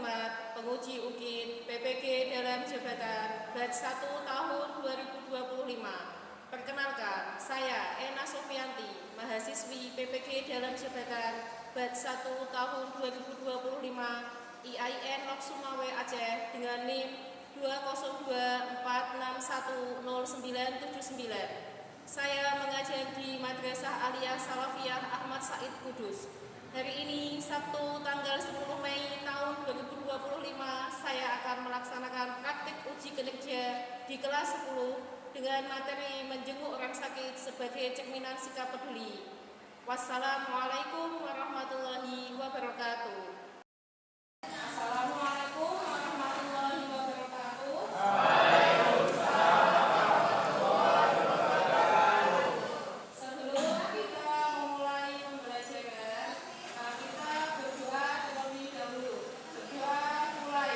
hormat penguji UKIN PPG dalam jabatan batch 1 tahun 2025. Perkenalkan, saya Ena Sofianti, mahasiswi PPG dalam jabatan batch 1 tahun 2025 IAIN Lok Sumawe Aceh dengan NIM 20246109979. Saya mengajar di Madrasah Aliyah Salafiyah Ahmad Said Kudus. Hari ini, Sabtu tanggal 10 Mei tahun 2025, saya akan melaksanakan praktik uji kinerja di kelas 10 dengan materi menjenguk orang sakit sebagai cerminan sikap peduli. Wassalamualaikum warahmatullahi wabarakatuh. Assalamualaikum warahmatullahi wabarakatuh. Sebelum kita memulai pembelajaran, kita berdoa terlebih dahulu. Berdoa mulai.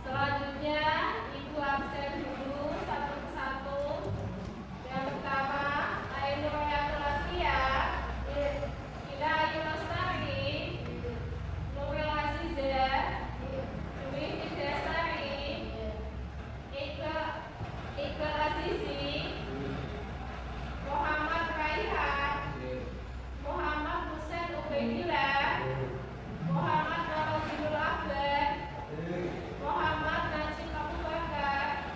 Selanjutnya, Ibu absen dulu satu persatu. Yang pertama, Ainur Royatul Asfiyah, Ida Ayu Lestari, Nuril Azizah, Dwi Tidasari, Iqbal Azizi, Muhammad Raihan, Muhammad Hussein Ubaidillah, Muhammad Rawazilul Akbar, Muhammad Najib Abu Bakar,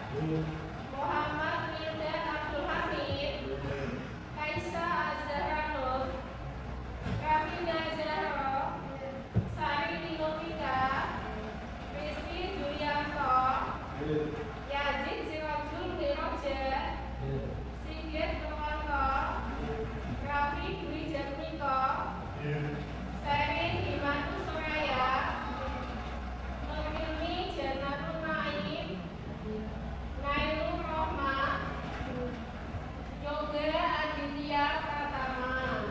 Muhammad Mildan Abdul Hamid, Kaisa Azhara Nur, Kamina Zahra, Sari Nilovika, Rizky Julianto, Yazid Sirajul Miroja, Sigit Nurwanto, Rafi Dwi Jatmiko, Serin Himantu Suraya, Nurhilmi Jannatul Naim, Nailur Rohma, Yoga Aditya Pratama.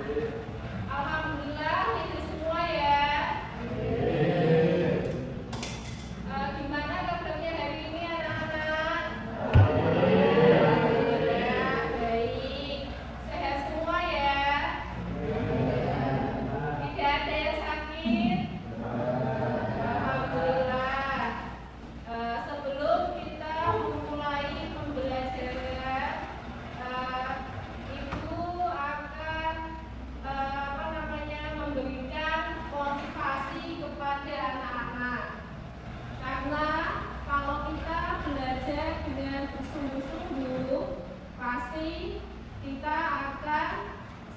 Alhamdulillah itu semua ya. Gimana kabarnya hari ini anak-anak? Alhamdulillah baik. Sehat semua ya. Tidak ada yang sakit. Alhamdulillah. Sebelum kita memulai pembelajaran, Ibu akan memberikan motivasi kepada anak-anak. Karena kalau kita belajar dengan bersungguh-sungguh, pasti kita akan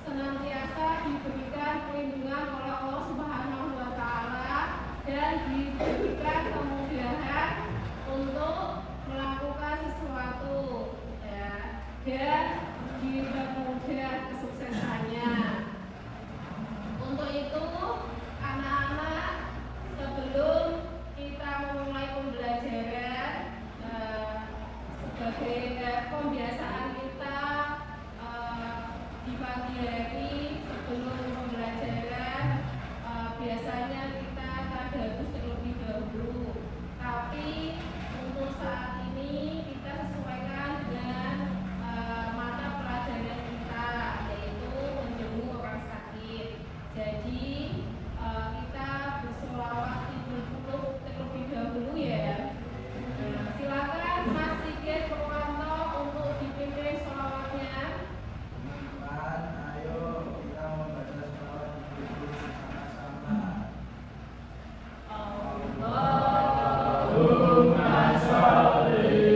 senantiasa diberikan perlindungan oleh Allah Subhanahu wa Ta'ala dan diberikan kemudahan untuk melakukan sesuatu ya, dan dipermudah kesuksesannya. Untuk itu, anak-anak, sebelum kita memulai pembelajaran sebagai pembiasaan kita di pagi hari sebelum pembelajaran, biasanya kita tadarus terlebih dahulu. Tapi untuk saat ini kita sesuaikan dengan mata pelajaran kita, yaitu menjenguk orang sakit. Jadi kita bersolawat 30 terlebih dahulu ya. Silakan Mas Sigit Purwanto untuk dipimpin sholawatnya. Ayo kita membaca sholawat bersama-sama. Allahumma sholli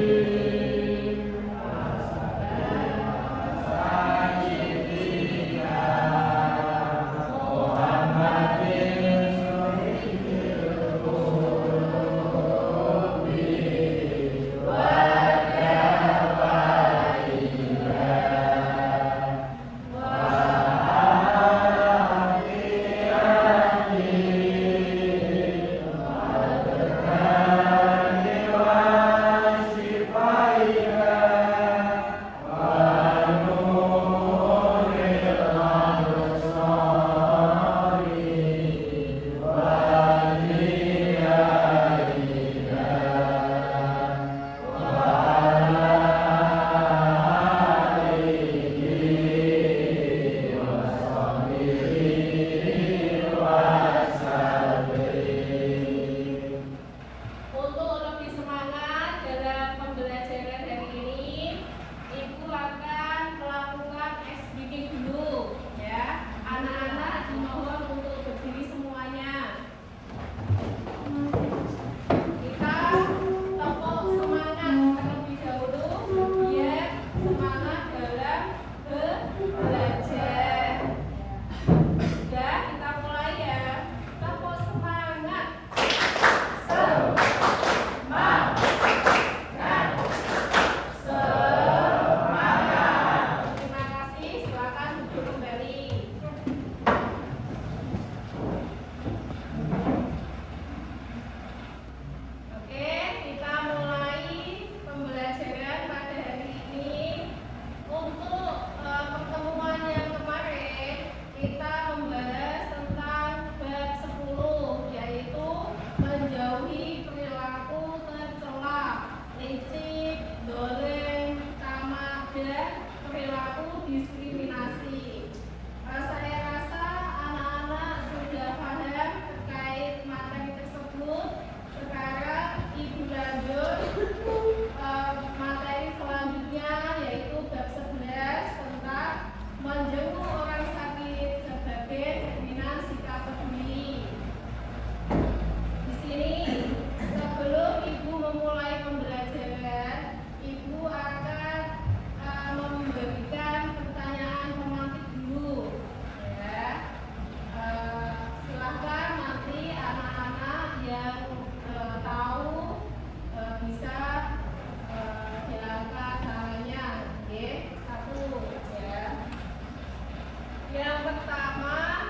pertama,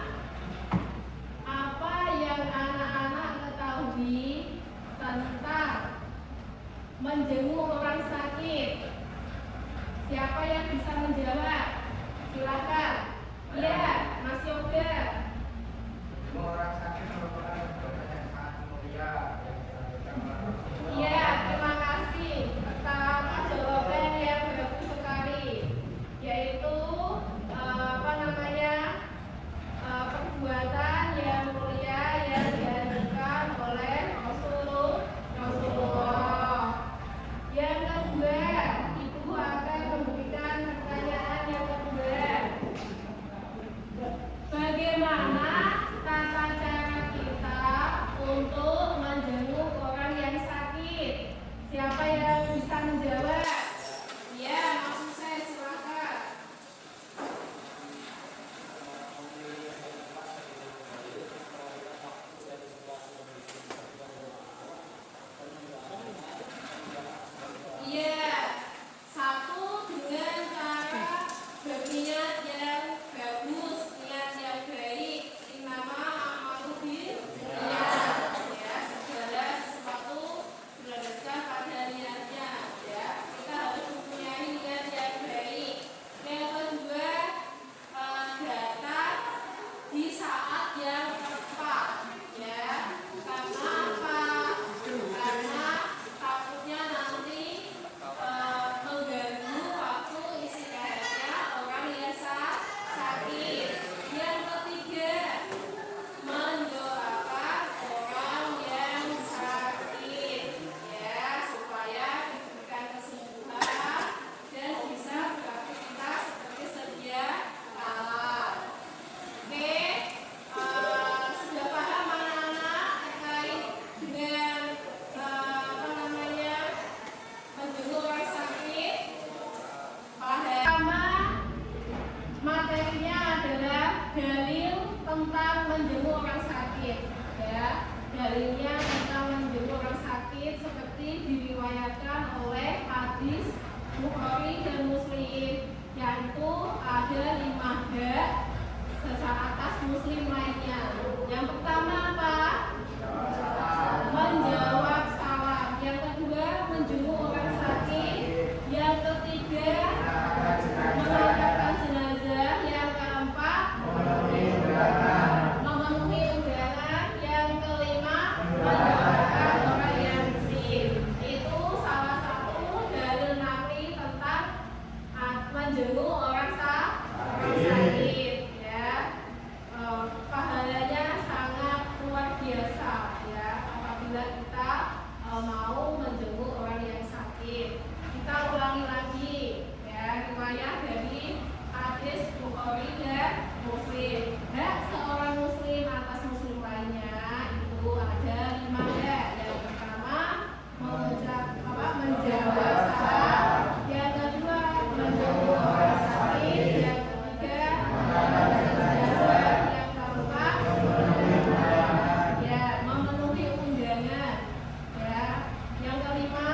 apa yang anak-anak ketahui tentang menjenguk orang sakit? Siapa yang bisa menjawab? Silakan. Iya, Mas Yoga. Orang sakit merupakan perbuatan yang sangat mulia yang dilakukan oleh Rasulullah. Iya, terima kasih atas jawaban yang bagus sekali, yaitu perbuatan yang mulia yang dianjurkan oleh Rasulullah. Yang kedua, Ibu akan memberikan pertanyaan yang kedua. Bagaimana tata cara kita untuk menjenguk orang yang sakit? Siapa yang bisa menjawab? Ya, Mas Hussein, silakan. Iya, satu dengan cara berniat yang bagus, niat yang baik. Innama a'malu binniyat. Ya, segala sesuatu berdasarkan pada niatnya. Ya, kita harus mempunyai niat yang baik. Yang kedua, datang di saat yang tepat. Ya, karena apa? Karena takutnya nanti mengganggu waktu istirahatnya orang yang sakit. Yang ketiga, mendoakan orang yang sakit, ya, supaya diberikan kesembuhan dan bisa beraktivitas seperti sedia kala. Oke, sudah paham anak-anak terkait dengan menjenguk orang sakit? Pertama, materinya adalah dalil tentang menjenguk orang sakit. Ya, dalilnya tentang menjenguk orang sakit seperti diriwayatkan oleh hadis Bukhari dan Muslim, yaitu ada 5 bab secara atas Muslim lainnya. Yang pertama apa? Menjawab salam. Yang kedua, menjenguk orang sakit. Yang ketiga, mengantarkan jenazah. Yang keempat, memenuhi undangan. Yang kelima, mendoakan orang yang miskin. Itu salah satu dalil nakli tentang menjenguk orang sakit. Ya, pahalanya sangat luar biasa. Ya, apabila kita mau menjenguk orang yang sakit. Kita ulangi lagi, ya, riwayat dari hadis Bukhari dan Muslim. Hak seorang muslim atas muslim lainnya itu ada 5 hak. Yang pertama, menjawab salam. Yang kedua, menjenguk orang sakit. Yang ketiga, mengantarkan jenazah. Yang keempat, ya, memenuhi undangan. Ya, yang kelima,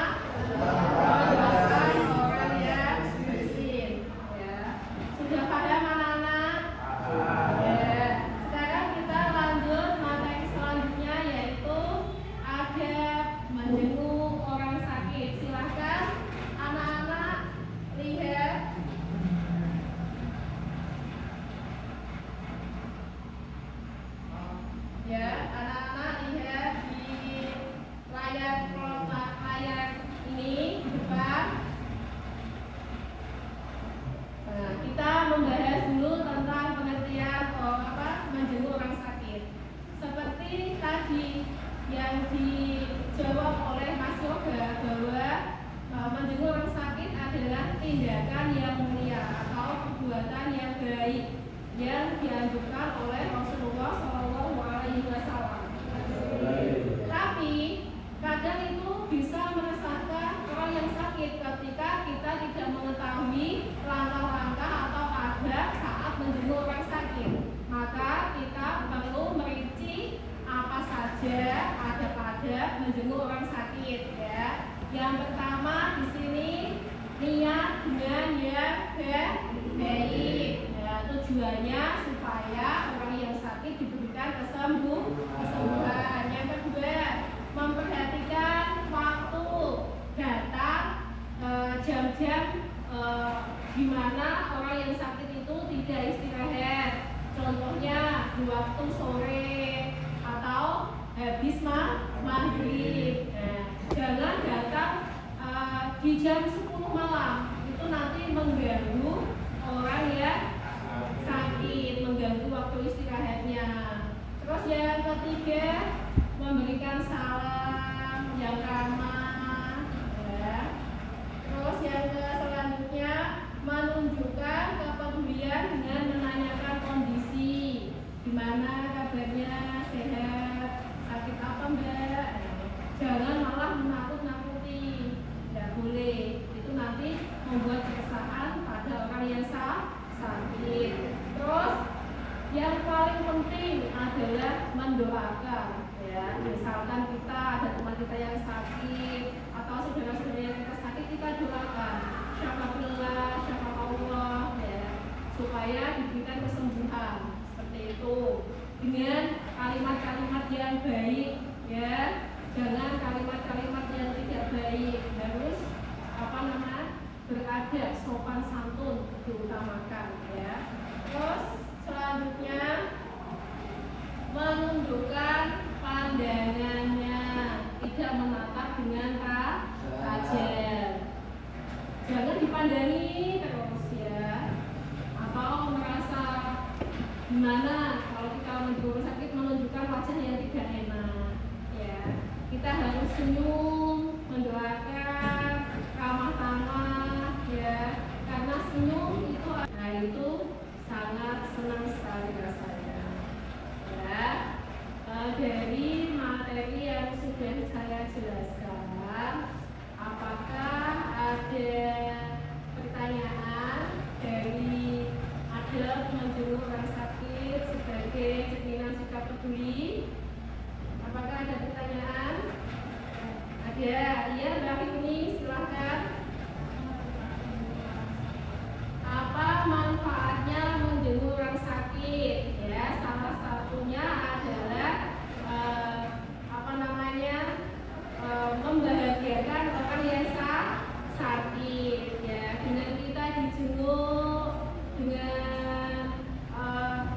mendoakan orang yang miskin. Ya, sudah paham anak-anak? Ya, sekarang kita lanjut materi selanjutnya, yaitu adab menjenguk orang sakit. Silahkan anak-anak lihat. Ya, anak-anak lihat di layar ini di depan. Nah, kita membahas dulu tentang pengertian menjenguk orang sakit. Seperti tadi yang dijawab oleh Mas Yoga bahwa menjenguk orang sakit adalah tindakan yang mulia atau perbuatan yang baik yang dianjurkan oleh Rasulullah SAW. Tapi kadang itu bisa meresahkan orang yang sakit ketika kita tidak mengetahui langkah-langkah atau adab saat menjenguk orang sakit. Maka kita perlu merinci apa saja adab-adab menjenguk orang sakit, ya. Yang pertama di sini niat dengan yang baik. Ya, tujuannya supaya supaya orang yang sakit diberikan kesembuhan. Yang kedua, memperhatikan waktu datang, jam-jam di mana orang yang sakit itu tidak istirahat. Contohnya di waktu sore atau habis maghrib. Jangan datang di jam 10 malam, itu nanti mengganggu orang yang sakit, mengganggu waktu istirahatnya. Terus yang ketiga, memberikan salam yang ramah, ya. Terus yang selanjutnya, menunjukkan kepedulian dengan menanyakan kondisi, gimana kabarnya, sehat, sakit apa mbak. Jangan malah menakut-nakuti, tidak boleh. Itu nanti membuat keresahan pada orang yang sakit. Terus yang paling penting adalah mendoakan, ya. Misalkan kita ada teman kita yang sakit atau saudara-saudara yang kita sakit, kita doakan syafaqillah, syafaqallah, ya, supaya diberikan kesembuhan. Seperti itu dengan kalimat-kalimat yang baik, ya. Jangan kalimat-kalimat yang tidak baik, harus beradab, sopan santun diutamakan, ya. Terus selanjutnya menunjukkan pandangannya, tidak menatap dengan tajam. Jangan dipandangi terus, ya. Atau merasa gimana kalau kita menuju rumah sakit, menunjukkan wajah yang tidak enak, ya. Kita harus senyum, mendoakan, ramah tamah, ya. Karena senyum itu sangat senang sekali rasanya, ya. Dari materi yang sudah saya jelaskan, apakah ada pertanyaan dari adab menjenguk orang sakit sebagai cerminan sikap peduli? Apakah ada pertanyaan? Ada, iya Mbak Fitni, silahkan. Apa manfaatnya menjenguk orang sakit? Ya, salah satunya adalah membahagiakan orang yang sakit, ya. Dengan kita dijenguk dengan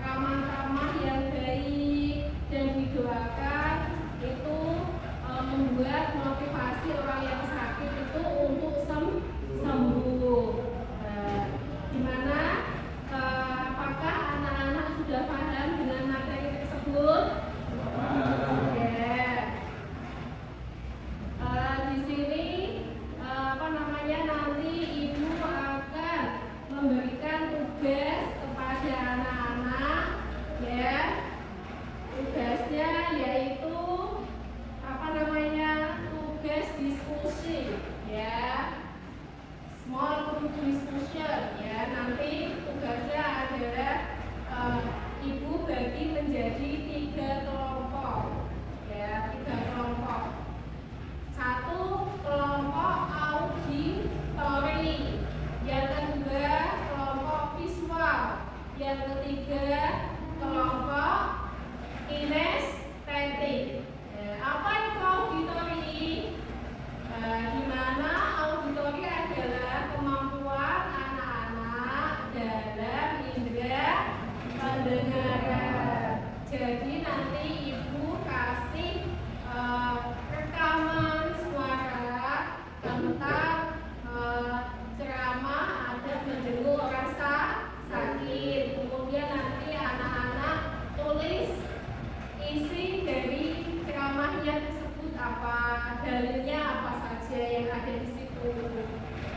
ramah-ramah yang baik dan didoakan, itu membuat motivasi orang yang sakit itu untuk sembuh. Dimana apakah anak-anak sudah paham dengan materi tersebut? Di sini nanti ibu akan memberikan tugas kepada anak-anak, ya. Tugasnya yaitu tugas diskusi, ya. Small group discussion, ya. Nanti tugasnya adalah ibu bagi menjadi 3 kelompok, ya, 3 kelompok. Satu kelompok auditori, yang kedua kelompok visual, yang ketiga kelompok kinestetik. Apa itu auditori? Di mana auditori adalah kemampuan anak-anak dalam indera pendengaran. Jadi nanti ibu kasih rekaman suara tentang ceramah adab menjenguk orang sakit. Kemudian nanti anak-anak tulis isi dari ceramahnya tersebut, apa dalilnya, apa saja yang ada di situ,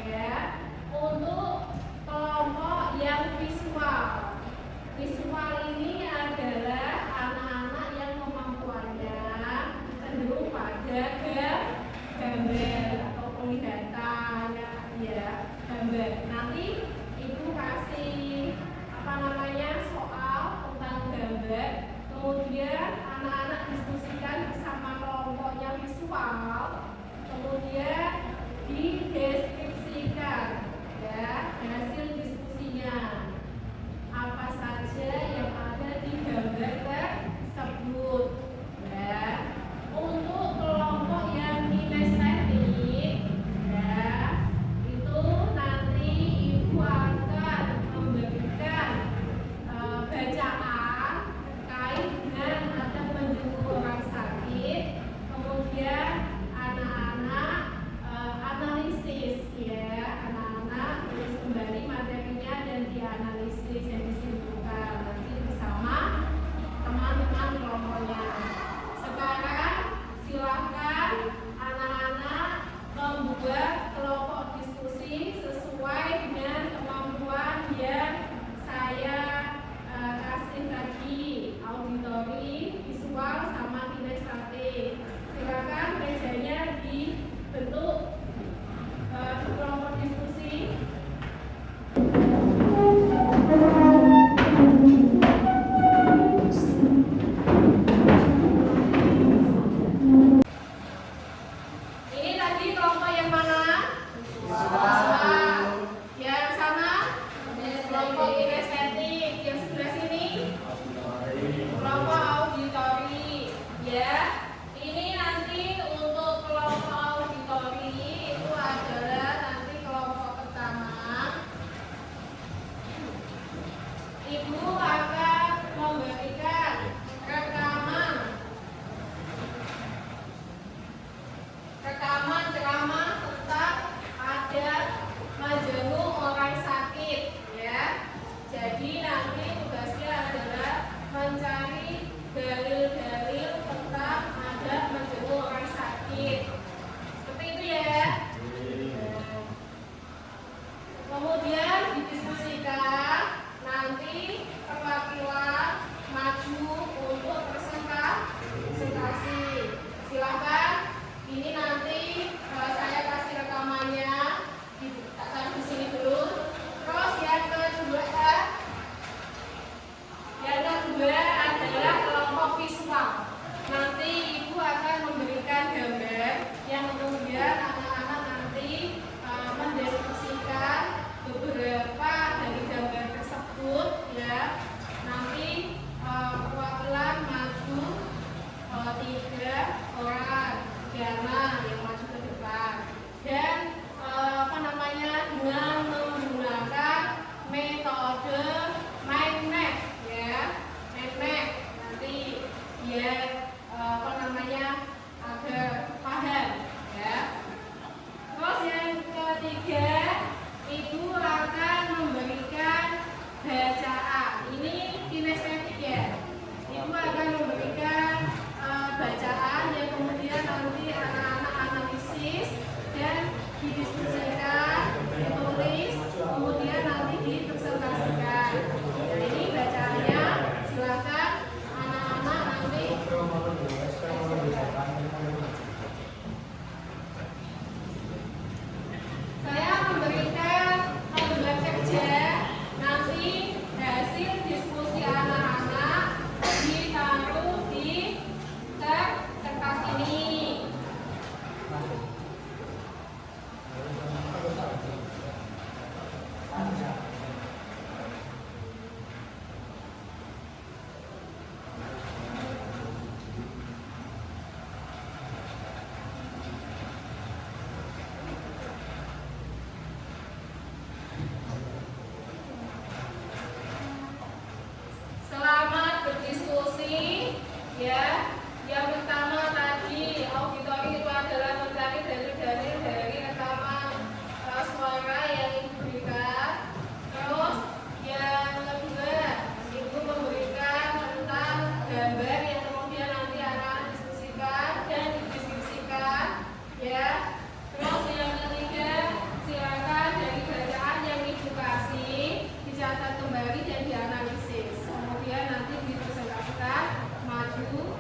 ya. Untuk kelompok yang visual ini adalah anak-anak yang memahami akan memberikan rekaman ceramah tentang adat menjenguk orang sakit, ya. Jadi nanti tugasnya adalah mencari dalil-dalil tentang adat menjenguk orang sakit. Seperti itu ya. Kemudian didiskusikan, nanti perwakilan maju untuk presentasi. Silakan. Ini nanti saya kasih rekamannya, taruh di sini dulu. Terus yang kedua adalah kelompok visual. Nanti ibu akan memberikan gambar yang kemudian anak-anak nanti mendeskripsikan beberapa dari gambar tersebut, ya. Nanti perwakilan maju 3 orang Diana yang maju ke depan, dan dengan menggunakan metode mind map, ya. Mind map nanti biar agar paham, ya. Terus yang ketiga, ibu akan memberikan bacaan. Ini kinestetik, ya. Ibu akan memberikan bacaan yang kemudian nanti anak-anak analisis dan didiskusikan, ditulis, kemudian nanti dipresentasikan. Nah, ini bacaannya, silakan anak-anak nanti. Saya memberikan beban kerja, nanti hasil diskusi anak-anak ditaruh di kertas ini. Selamat berdiskusi, ya. Yang pertama tadi auditori itu adalah mencari dalil-dalil dari rekaman suara yang ibu berikan. Terus yang kedua, ibu memberikan tentang gambar yang kemudian nanti akan diskusikan dan didiskusikan, ya. Terus yang ketiga, silakan dari bacaan yang ibu kasih dicatat kembali dan dianalisis. Kemudian nanti dipresentasikan maju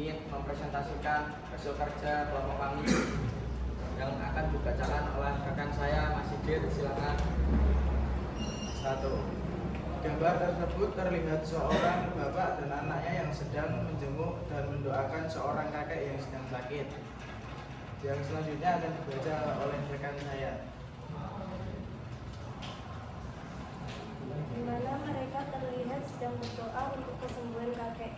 ingin mempresentasikan hasil kerja kelompok kami yang akan dibacakan oleh rekan saya, Mas Sigit. Silakan. 1. Gambar tersebut terlihat seorang bapak dan anaknya yang sedang menjenguk dan mendoakan seorang kakek yang sedang sakit. Yang selanjutnya akan dibaca oleh rekan saya. Di mana mereka terlihat sedang berdoa untuk kesembuhan kakek.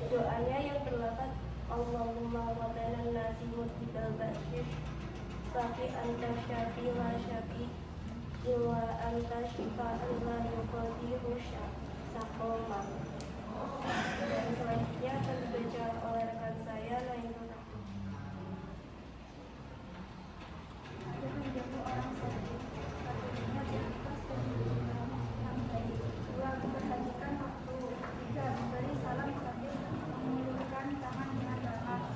Doanya yang berlafaz Allahumma rabbana nasi mudibal ba'syir Safi anta syafi la syafi illa anta syifa'an la yughadiru saqoma. Dan selanjutnya akan dibaca oleh rekan saya Nailul Rahman. Ada menjamu orang sakit. Satunya berikhlas dan bersikap yang baik. 2. Memperhatikan waktu. 3. Memberi salam sambil mengulurkan tangan dengan ramah.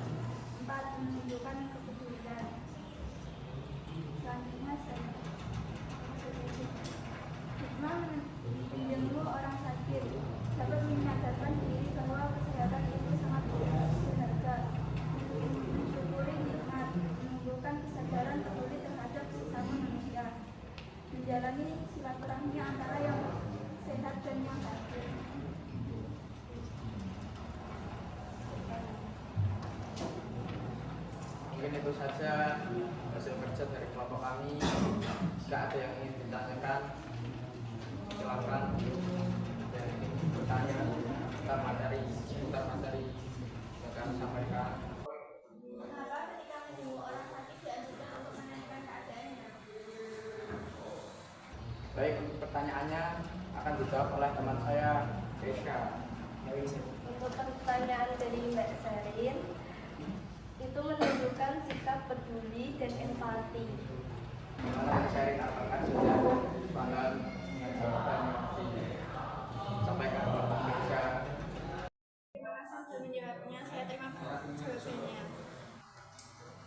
4. Menunjukkan kepedulian. Selanjutnya saya hikmah menjenguk orang sakit dapat menyadarkan diri bahwa kesehatan itu sangat berharga, mensyukuri nikmat, menumbuhkan kesadaran peduli terhadap sesama manusia, menjalani silaturahmi antara yang sehat dan yang sakit. Mungkin itu saja hasil kerja dari kelompok kami. Jika ada yang ingin ditanyakan, silakan. Dan ingin bertanya seputar materi yang kami sampaikan. Kenapa ketika menjenguk orang sakit dianjurkan untuk menanyakan keadaannya? Baik, pertanyaannya akan dijawab oleh teman saya, Keisha. Untuk pertanyaan dari Mbak Sarin, itu menunjukkan sikap peduli dan empati. Gimana sharing apakah sudah paham jawaban yang disampaikan oleh Mbak Keisha? Terima kasih sudah menjawabnya. Saya terima jawabannya.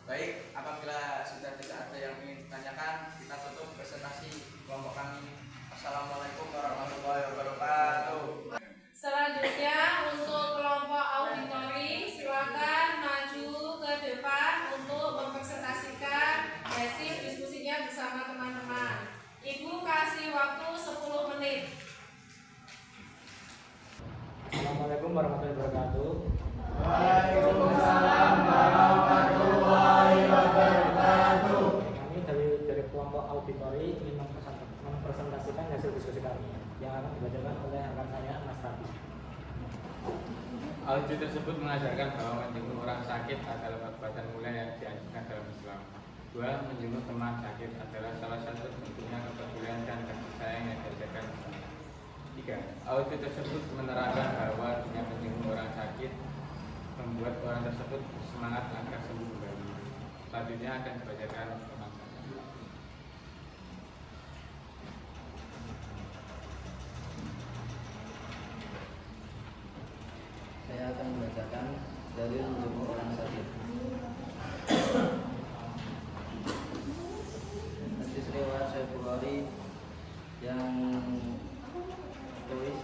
Baik, apabila sudah tidak ada yang ingin ditanyakan, kita tutup presentasi kelompok kami. Assalamualaikum warahmatullahi wabarakatuh. Selanjutnya untuk kelompok auditori silakan maju ke depan untuk mempresentasikan hasil diskusinya bersama teman-teman. Ibu kasih waktu 10 menit. Assalamualaikum warahmatullahi wabarakatuh. Waalaikumsalam warahmatullahi wabarakatuh. Kami dari kelompok auditori ingin mempresentasikan hasil diskusi kami yang akan dibacakan oleh rekan saya, Mas Rafi. Audit tersebut mengajarkan bahwa menjenguk orang sakit adalah perbuatan mulia yang dianjurkan dalam Islam. 2. Menjenguk teman sakit adalah salah satu bentuknya kepedulian dan kasih sayang yang diajarkan Islam. 3. Audit tersebut menerangkan bahwa dengan menjenguk orang sakit membuat orang tersebut semangat agar sembuh kembali. Selanjutnya akan dibacakan teman sakit. Saya akan membacakan dalil menjenguk orang sakit. Hadis riwayat Sahih Bukhari yang tulis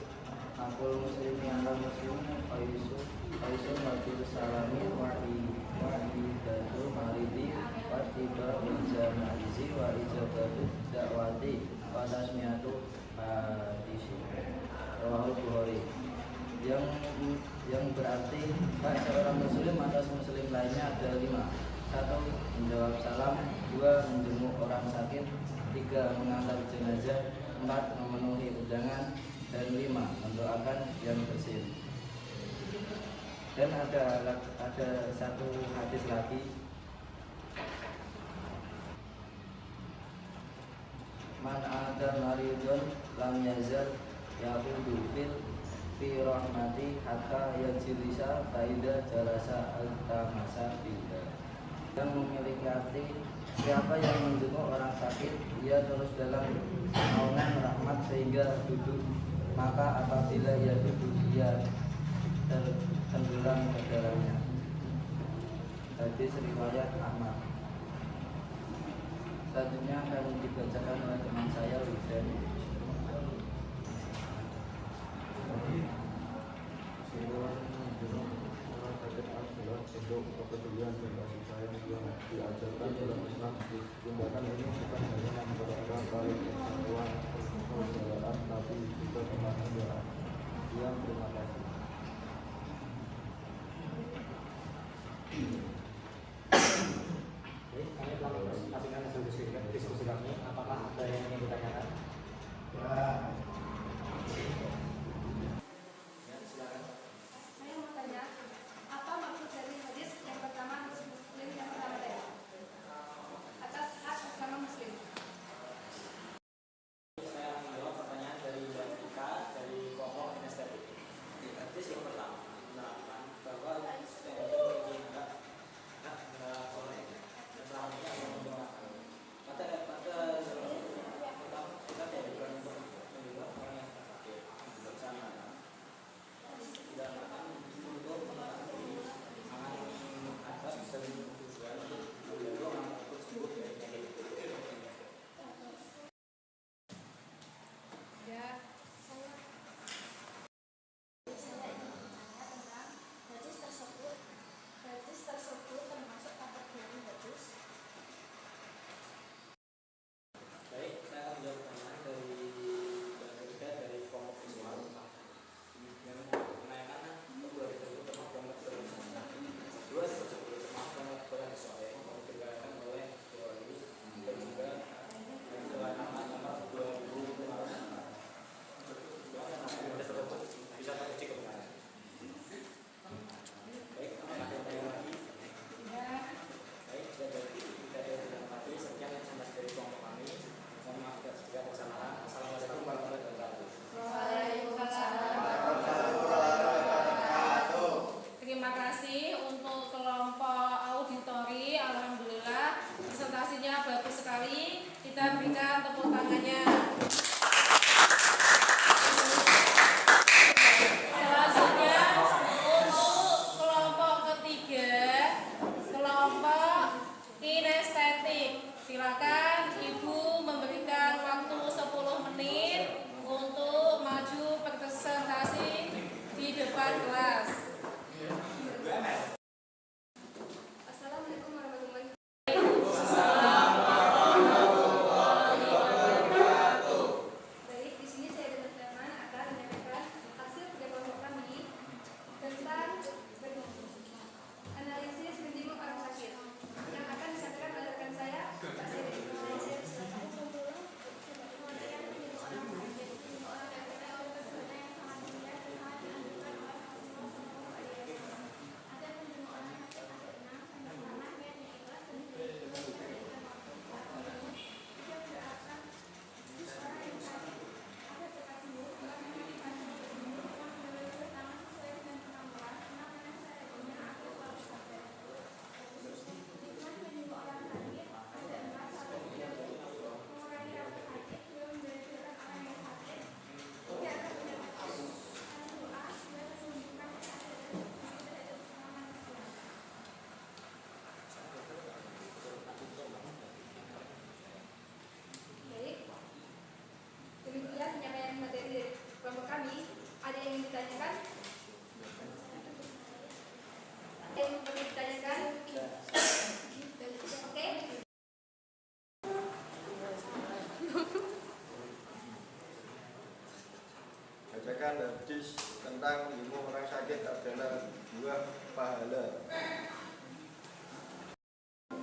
Akul muslimi ala muslim Qaisun wajib salami wa'idatu maridi Wa'tiba ujamaizi wa'ijabatu da'wati wa tasmiyatu hadisi Rawahul Bukhari, yang berarti hak seorang muslim atas muslim lainnya ada 5. 1. Menjawab salam. 2. Menjenguk orang sakit. 3. Mengantar jenazah. 4. Memenuhi undangan. Dan 5. Mendoakan yang bersin. Dan ada satu hadis lagi. Man ada maridun lam yazal yahudu fi rahmati hatta yajlisa faida jalasa al-tamasa biha. Yang memiliki arti, siapa yang menjenguk orang sakit, ia terus dalam naungan rahmat sehingga duduk, maka apabila ia duduk, ia tenggelam ke dalamnya. Hadis riwayat Ahmad. Selanjutnya akan dibacakan oleh teman saya, Widan. Ada yang ingin ditanyakan? Ada yang perlu ditanyakan? Oke. Bacakan hadis tentang 5 orang sakit adalah buah pahala.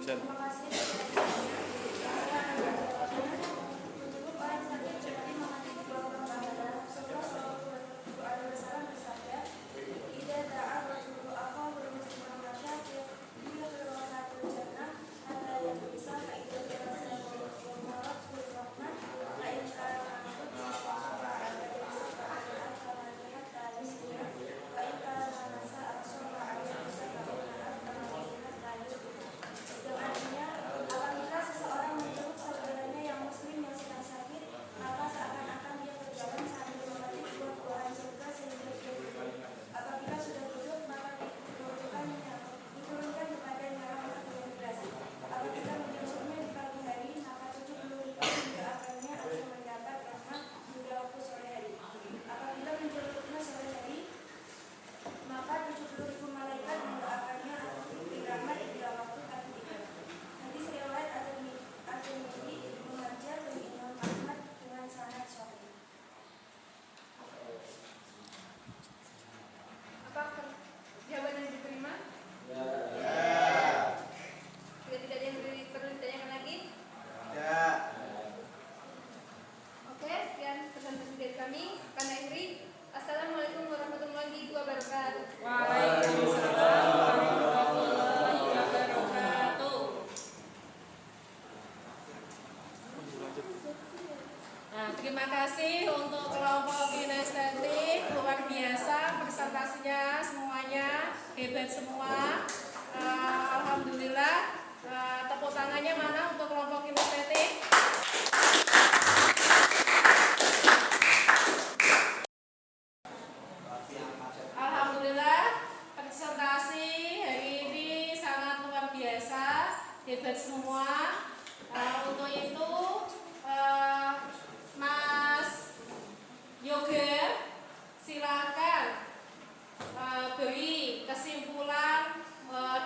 Terima kasih. Untuk orang sakit seperti mengambil dua orang pahala, Rasulullah Shallallahu Alaihi Wasallam bersabda, "Idza da'a rajulu akhahu musliman masyafir, bila berwakatul jannah, hatta yaqisa fa idza jalasa wa marat bil rahmah, fa in kana ma'bud wa sura ala al-fatihah hatta yusbih, fa in kana nasa sura ala al-fatihah hatta yusbih." Yang artinya, apabila seseorang menjenguk saudaranya yang muslim yang sedang sakit, maka seakan-akan dia berjalan sambil memetik buah-buahan surga sehingga dia duduk. Apabila sudah duduk, maka diturunkan kepadanya rahmat dengan deras. Apabila menjenguknya di pagi hari, maka 70 ribu mendoakannya agar mendapat rahmat hingga waktu sore hari. Apabila menjenguknya sore hari, maka 70 ribu malaikat mendoakannya agar diberi rahmat hingga waktu pagi tiba. Hadis riwayat At-Tirmidzi, Ibnu Majah, dan Imam Ahmad dengan sanad sahih. Apa jawaban yang diterima? Sudah tidak ada yang perlu ditanyakan lagi? Oke, sekian pesan-pesan dari kami. Kami akhiri. Assalamualaikum warahmatullahi wabarakatuh. Waalaikumsalam warahmatullahi wabarakatuh. Nah, terima kasih untuk kelompok kinestetik, luar biasa presentasinya, semuanya hebat semua. Alhamdulillah. Tepuk tangannya mana untuk kelompok kinestetik? Alhamdulillah, presentasi hari ini sangat luar biasa, hebat semua. Untuk itu, Mas Yoga, silakan beri kesimpulan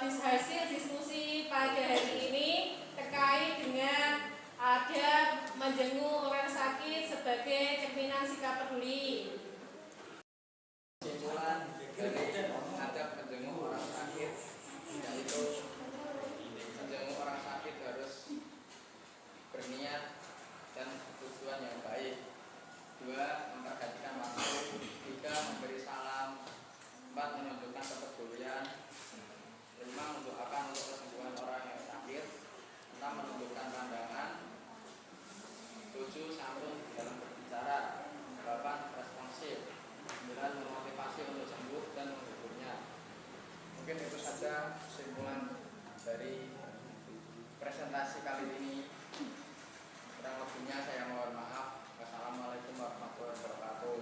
hasil diskusi pada hari ini terkait dengan ada menjenguk orang sakit sebagai cerminan sikap peduli. Kesimpulan dari adab menjenguk orang sakit yaitu menjenguk orang sakit harus berniat dan tujuan yang baik. 2. Memperhatikan waktu. 3. Memberi salam. 4. Menunjukkan kepedulian. 5. Mendoakan untuk kesembuhan orang yang sakit. 6. Menunjukkan pandangan. 7. Santun dalam berbicara. 8. Responsif. 9. Memotivasi untuk sembuh dan menghiburnya. Mungkin itu saja kesimpulan dari presentasi kali ini. Kurang lebihnya saya mohon maaf. Wassalamualaikum warahmatullahi wabarakatuh.